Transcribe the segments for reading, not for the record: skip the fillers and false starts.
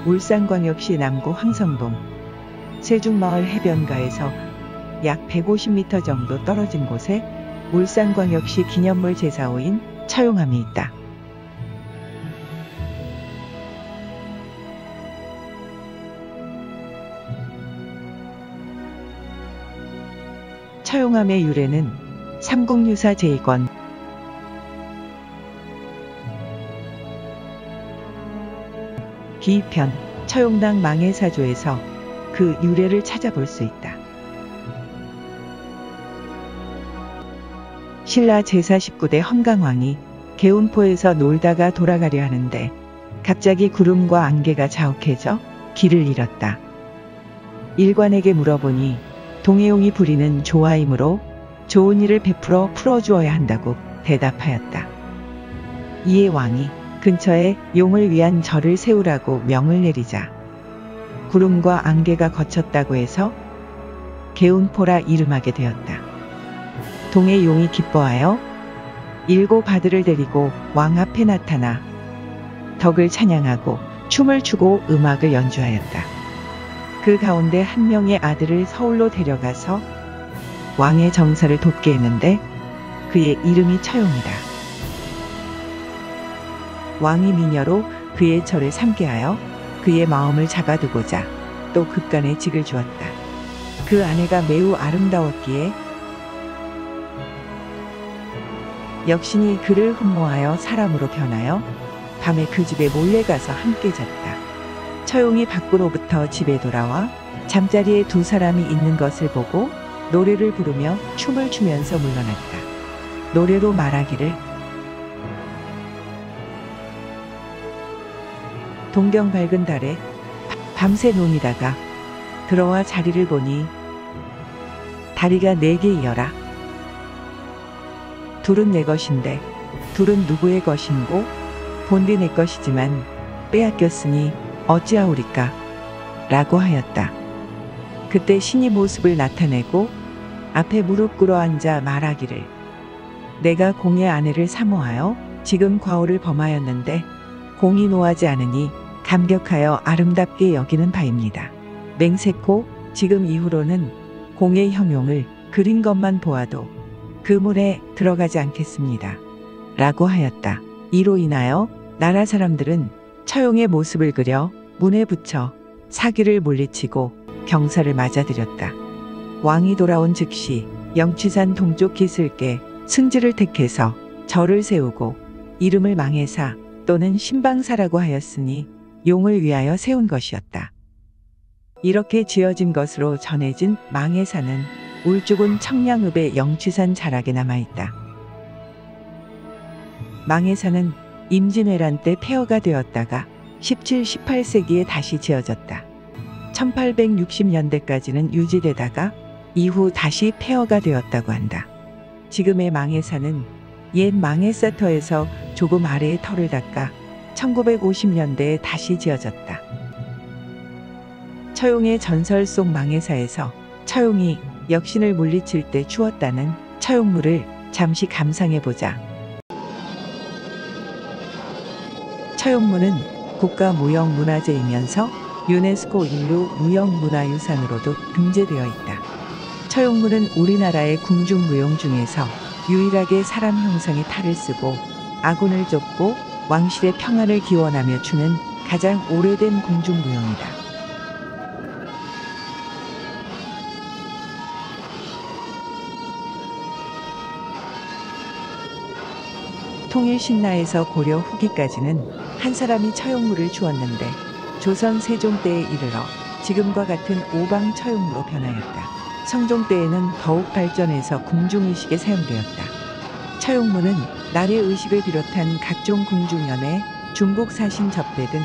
울산광역시 남구 황성동 세중마을 해변가에서 약 150m 정도 떨어진 곳에 울산광역시 기념물 제사호인 처용암이 있다. 처용암의 유래는 삼국유사 제2권 기편 처용당 망해사조에서 그 유래를 찾아볼 수 있다. 신라 제49대 헌강왕이 개운포에서 놀다가 돌아가려 하는데 갑자기 구름과 안개가 자욱해져 길을 잃었다. 일관에게 물어보니 동해용이 부리는 조화이므로 좋은 일을 베풀어 풀어주어야 한다고 대답하였다. 이에 왕이 근처에 용을 위한 절을 세우라고 명을 내리자 구름과 안개가 거쳤다고 해서 개운포라 이름하게 되었다. 동해용이 기뻐하여 7 바들을 데리고 왕 앞에 나타나 덕을 찬양하고 춤을 추고 음악을 연주하였다. 그 가운데 한 명의 아들을 서울로 데려가서 왕의 정사를 돕게 했는데 그의 이름이 처용이다. 왕이 미녀로 그의 절을 삼게 하여 그의 마음을 잡아두고자 또 극간에 직을 주었다. 그 아내가 매우 아름다웠기에 역신이 그를 흠모하여 사람으로 변하여 밤에 그 집에 몰래 가서 함께 잤다. 처용이 밖으로부터 집에 돌아와 잠자리에 2 사람이 있는 것을 보고 노래를 부르며 춤을 추면서 물러났다. 노래로 말하기를 동경 밝은 달에 밤새 논이다가 들어와 자리를 보니 다리가 4개이여라. 둘은 내 것인데 둘은 누구의 것인고 본디 내 것이지만 빼앗겼으니 어찌하오리까 라고 하였다. 그때 신이 모습을 나타내고 앞에 무릎 꿇어 앉아 말하기를 내가 공의 아내를 사모하여 지금 과오를 범하였는데 공이 노하지 않으니 감격하여 아름답게 여기는 바입니다. 맹세코 지금 이후로는 공의 형용을 그린 것만 보아도 그 문에 들어가지 않겠습니다. 라고 하였다. 이로 인하여 나라 사람들은 처용의 모습을 그려 문에 붙여 사기를 물리치고 경사를 맞아들였다. 왕이 돌아온 즉시 영취산 동쪽 기슭에 승지를 택해서 절을 세우고 이름을 망해사 또는 신방사라고 하였으니 용을 위하여 세운 것이었다. 이렇게 지어진 것으로 전해진 망해사는 울주군 청량읍의 영취산 자락에 남아있다. 망해사는 임진왜란 때 폐허가 되었다가 17, 18세기에 다시 지어졌다. 1860년대까지는 유지되다가 이후 다시 폐허가 되었다고 한다. 지금의 망해사는 옛 망해사터에서 조금 아래의 터를 닦아 1950년대에 다시 지어졌다. 처용의 전설 속 망해사에서 처용이 역신을 물리칠 때 추었다는 처용물을 잠시 감상해보자. 처용문은 국가무형문화재이면서 유네스코 인류 무형문화유산으로도 등재되어 있다. 처용문은 우리나라의 궁중무용 중에서 유일하게 사람 형상의 탈을 쓰고 아군을 쫓고 왕실의 평안을 기원하며 추는 가장 오래된 궁중무용이다. 통일신라에서 고려 후기까지는 한 사람이 처용물을 주었는데 조선 세종 때에 이르러 지금과 같은 오방 처용무로 변하였다. 성종 때에는 더욱 발전해서 궁중의식에 사용되었다. 처용무는 나래 의식을 비롯한 각종 궁중연회, 중국 사신 접대 등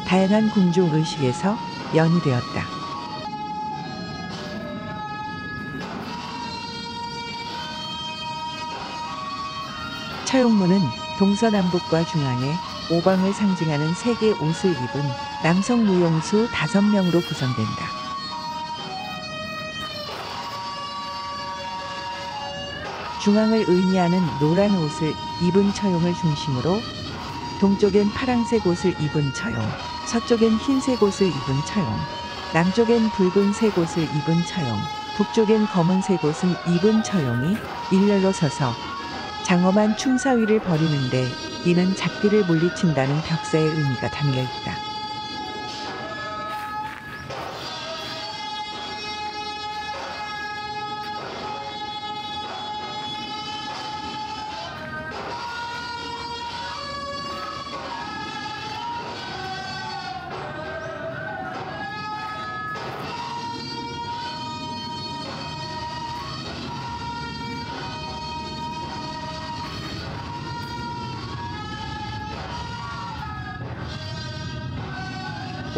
다양한 궁중의식에서 연이되었다. 처용무는 동서남북과 중앙에 오방을 상징하는 3개의 옷을 입은 남성 무용수 5명으로 구성된다. 중앙을 의미하는 노란 옷을 입은 처용을 중심으로 동쪽엔 파란색 옷을 입은 처용, 서쪽엔 흰색 옷을 입은 처용, 남쪽엔 붉은색 옷을 입은 처용, 북쪽엔 검은색 옷을 입은 처용이 일렬로 서서 장엄한 충사위를 벌이는데 이는 잡기를 물리친다는 벽사의 의미가 담겨 있다.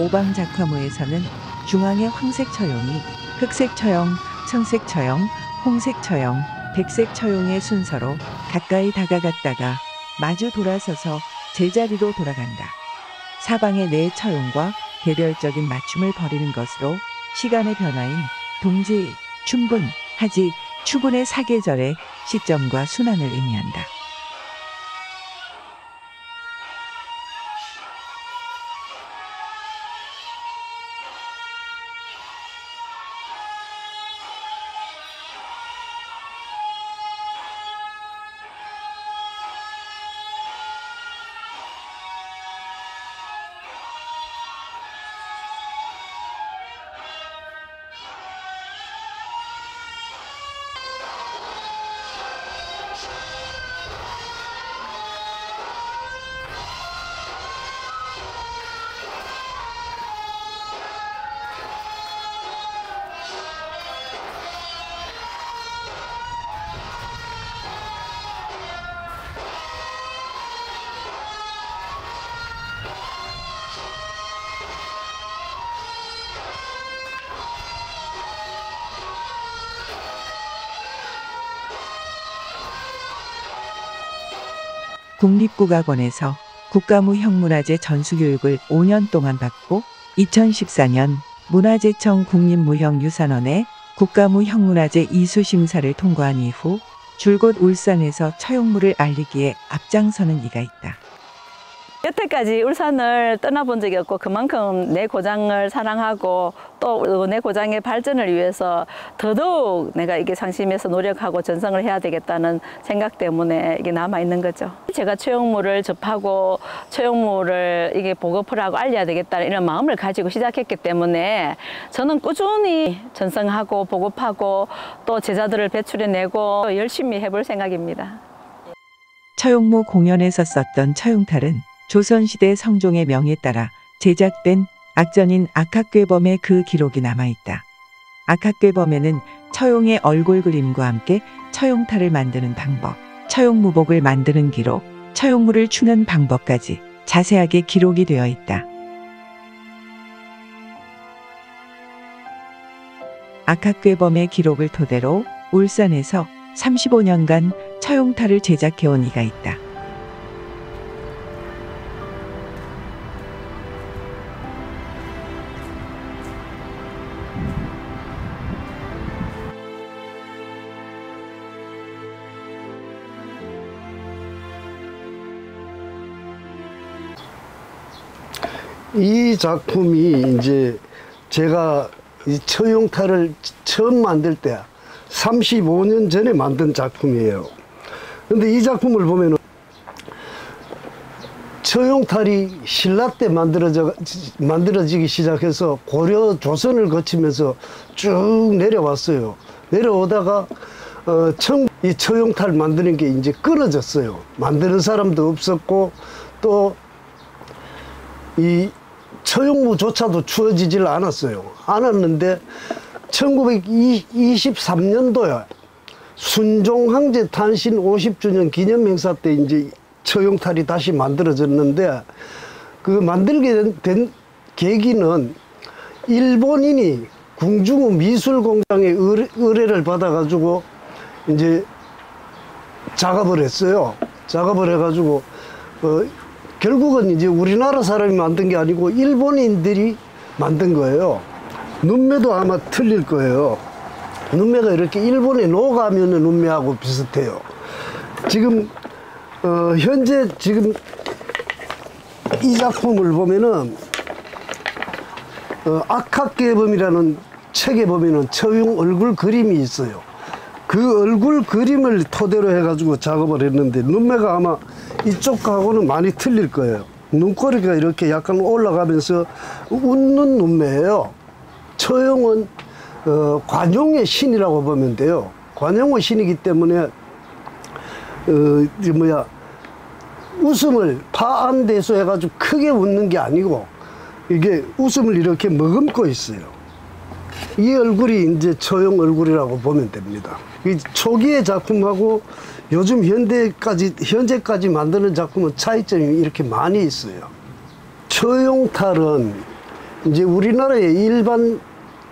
오방작화무에서는 중앙의 황색 처용이 흑색 처용, 청색 처용, 홍색 처용, 백색 처용의 순서로 가까이 다가갔다가 마주 돌아서서 제자리로 돌아간다. 사방의 네 처용과 개별적인 맞춤을 벌이는 것으로 시간의 변화인 동지, 춘분, 하지, 추분의 사계절의 시점과 순환을 의미한다. 국립국악원에서 국가무형문화재 전수교육을 5년 동안 받고 2014년 문화재청 국립무형유산원에 국가무형문화재 이수심사를 통과한 이후 줄곧 울산에서 처용무를 알리기에 앞장서는 이가 있다. 여태까지 울산을 떠나본 적이 없고 그만큼 내 고장을 사랑하고 또 내 고장의 발전을 위해서 더더욱 내가 이게 상심해서 노력하고 전성을 해야 되겠다는 생각 때문에 이게 남아있는 거죠. 제가 처용무를 접하고 처용무를 이게 보급을 하고 알려야 되겠다는 이런 마음을 가지고 시작했기 때문에 저는 꾸준히 전성하고 보급하고 또 제자들을 배출해내고 열심히 해볼 생각입니다. 처용무 공연에서 썼던 처용탈은 조선시대 성종의 명에 따라 제작된 악전인 악학괴범의 그 기록이 남아있다. 악학괴범에는 처용의 얼굴 그림과 함께 처용탈을 만드는 방법, 처용무복을 만드는 기록, 처용무를 추는 방법까지 자세하게 기록이 되어 있다. 악학괴범의 기록을 토대로 울산에서 35년간 처용탈을 제작해온 이가 있다. 이 작품이 이제 제가 이 처용탈을 처음 만들 때 35년 전에 만든 작품이에요. 근데 이 작품을 보면은 처용탈이 신라 때 만들어지기 시작해서 고려 조선을 거치면서 쭉 내려왔어요. 내려오다가 이 처용탈 만드는 게 이제 끊어졌어요. 만드는 사람도 없었고 또 이 처용무조차도 주어지질 않았는데 1923년도에 순종 황제 탄신 50주년 기념 행사 때 이제 처용탈이 다시 만들어졌는데 그 만들게 된 계기는 일본인이 궁중우 미술공장에 의뢰를 받아가지고 이제 작업을 했어요. 작업을 해가지고 결국은 이제 우리나라 사람이 만든 게 아니고 일본인들이 만든 거예요. 눈매도 아마 틀릴 거예요. 눈매가 이렇게 일본에 녹아면 눈매하고 비슷해요. 지금 현재 지금 이 작품을 보면은 악학개범이라는 책에 보면은 처용 얼굴 그림이 있어요. 그 얼굴 그림을 토대로 해가지고 작업을 했는데 눈매가 아마 이쪽하고는 많이 틀릴 거예요. 눈꼬리가 이렇게 약간 올라가면서 웃는 눈매예요. 처용은 관용의 신이라고 보면 돼요. 관용의 신이기 때문에 웃음을 파안대소 해가지고 크게 웃는 게 아니고 이게 웃음을 이렇게 머금고 있어요. 이 얼굴이 이제 처용 얼굴이라고 보면 됩니다. 이 초기의 작품하고 요즘 현재까지 만드는 작품은 차이점이 이렇게 많이 있어요. 처용탈은 이제 우리나라의 일반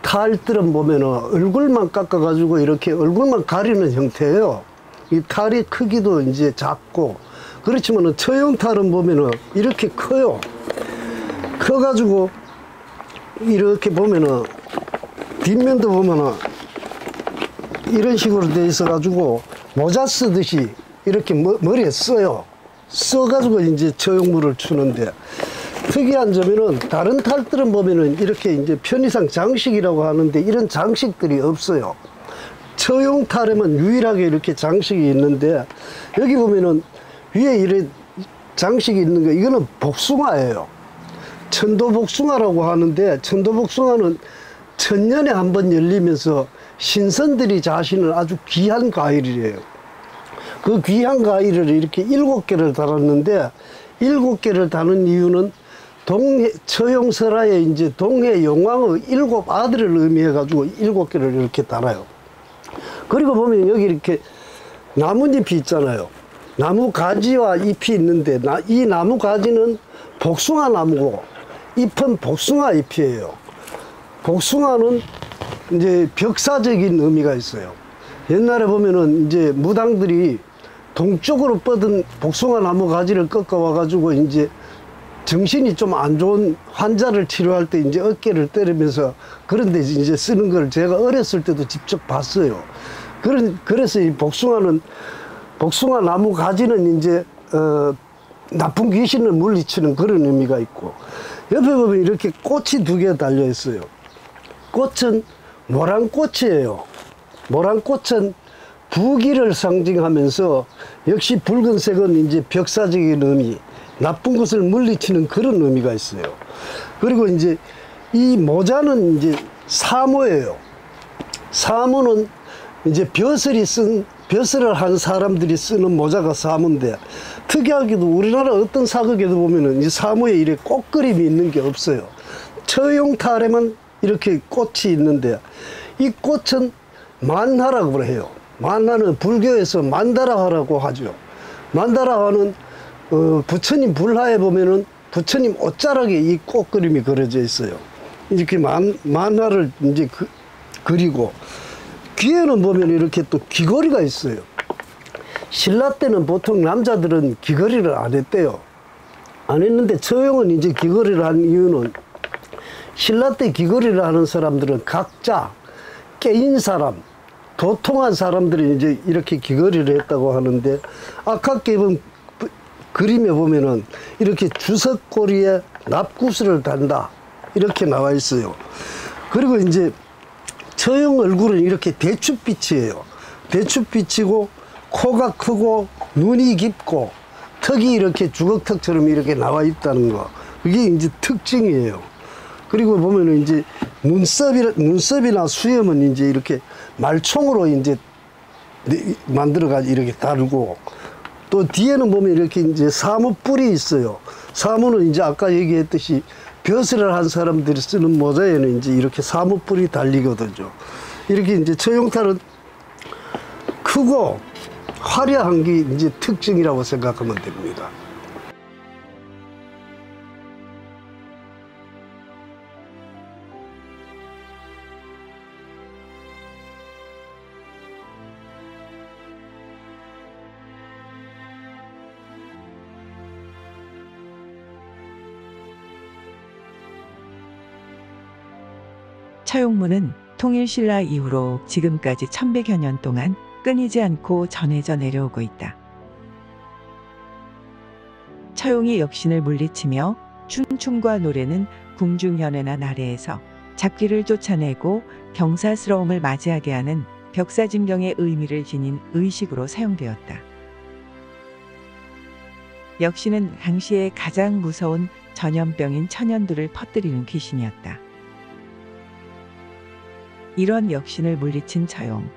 탈들은 보면은 얼굴만 깎아가지고 이렇게 얼굴만 가리는 형태예요. 이 탈의 크기도 이제 작고, 그렇지만은 처용탈은 보면은 이렇게 커요. 커가지고 이렇게 보면은 뒷면도 보면은 이런 식으로 돼 있어가지고 모자 쓰듯이 이렇게 머리에 써요. 써가지고 이제 처용물을 추는데, 특이한 점에는 다른 탈들은 보면은 이렇게 이제 편의상 장식이라고 하는데 이런 장식들이 없어요. 처용탈에만 유일하게 이렇게 장식이 있는데, 여기 보면은 위에 이런 장식이 있는 거, 이거는 복숭아예요. 천도복숭아라고 하는데, 천도복숭아는 천년에 한 번 열리면서 신선들이 자신을 아주 귀한 과일이래요. 그 귀한 과일을 이렇게 7개를 달았는데, 7개를 다는 이유는 처용설화에 이제 동해 용왕의 7 아들을 의미해가지고 7개를 이렇게 달아요. 그리고 보면 여기 이렇게 나뭇잎이 있잖아요. 나무 가지와 잎이 있는데, 이 나무 가지는 복숭아 나무고 잎은 복숭아 잎이에요. 복숭아는 이제 벽사적인 의미가 있어요. 옛날에 보면은 이제 무당들이 동쪽으로 뻗은 복숭아 나무 가지를 꺾어와가지고 이제 정신이 좀 안 좋은 환자를 치료할 때 이제 어깨를 때리면서 그런데 이제 쓰는 걸 제가 어렸을 때도 직접 봤어요. 그래서 이 복숭아 나무 가지는 이제 나쁜 귀신을 물리치는 그런 의미가 있고, 옆에 보면 이렇게 꽃이 2개 달려 있어요. 꽃은 모란꽃이에요. 모란꽃은 부귀를 상징하면서, 역시 붉은색은 이제 벽사적인 의미, 나쁜 것을 물리치는 그런 의미가 있어요. 그리고 이제 이 모자는 이제 사모예요. 사모는 이제 벼슬을 한 사람들이 쓰는 모자가 사모인데, 특이하게도 우리나라 어떤 사극에도 보면은 이 사모에 이렇게 꽃그림이 있는 게 없어요. 처용탈에만 이렇게 꽃이 있는데, 이 꽃은 만화라고 해요. 만화는 불교에서 만다라화라고 하죠. 만다라화는 부처님 불화에 보면은 부처님 옷자락에 이 꽃그림이 그려져 있어요. 이렇게 만화를 이제 그리고, 귀에는 보면 이렇게 또 귀걸이가 있어요. 신라 때는 보통 남자들은 귀걸이를 안 했대요. 안 했는데 처용은 이제 귀걸이를 한 이유는, 신라 때 귀걸이를 하는 사람들은 각자 깨인 사람, 도통한 사람들이 이제 이렇게 귀걸이를 했다고 하는데, 악학개범 그림에 보면은 이렇게 주석고리에 납구슬을 단다 이렇게 나와 있어요. 그리고 이제 처용 얼굴은 이렇게 대추빛이에요. 대추빛이고 코가 크고 눈이 깊고 턱이 이렇게 주걱턱처럼 이렇게 나와 있다는 거, 그게 이제 특징이에요. 그리고 보면은 이제 눈썹이나 수염은 이제 이렇게 말총으로 이제 만들어가지고 이렇게 다루고, 또 뒤에는 보면 이렇게 이제 사모 뿔이 있어요. 사모는 이제 아까 얘기했듯이 벼슬을 한 사람들이 쓰는 모자에는 이제 이렇게 사모 뿔이 달리거든요. 이렇게 이제 처용탈은 크고 화려한 게 이제 특징이라고 생각하면 됩니다. 처용문은 통일신라 이후로 지금까지 1100여 년 동안 끊이지 않고 전해져 내려오고 있다. 처용이 역신을 물리치며 춤과 노래는 궁중현회나 나래에서 잡귀를 쫓아내고 경사스러움을 맞이하게 하는 벽사진경의 의미를 지닌 의식으로 사용되었다. 역신은 당시에 가장 무서운 전염병인 천연두를 퍼뜨리는 귀신이었다. 이런 역신을 물리친 처용.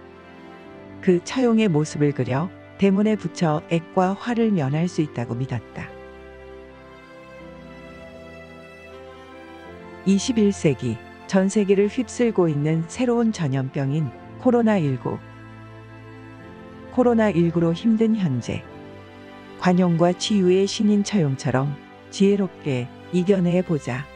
그 처용의 모습을 그려 대문에 붙여 액과 화를 면할 수 있다고 믿었다. 21세기 전 세계를 휩쓸고 있는 새로운 전염병인 코로나19. 코로나19로 힘든 현재, 관용과 치유의 신인 처용처럼 지혜롭게 이겨내보자.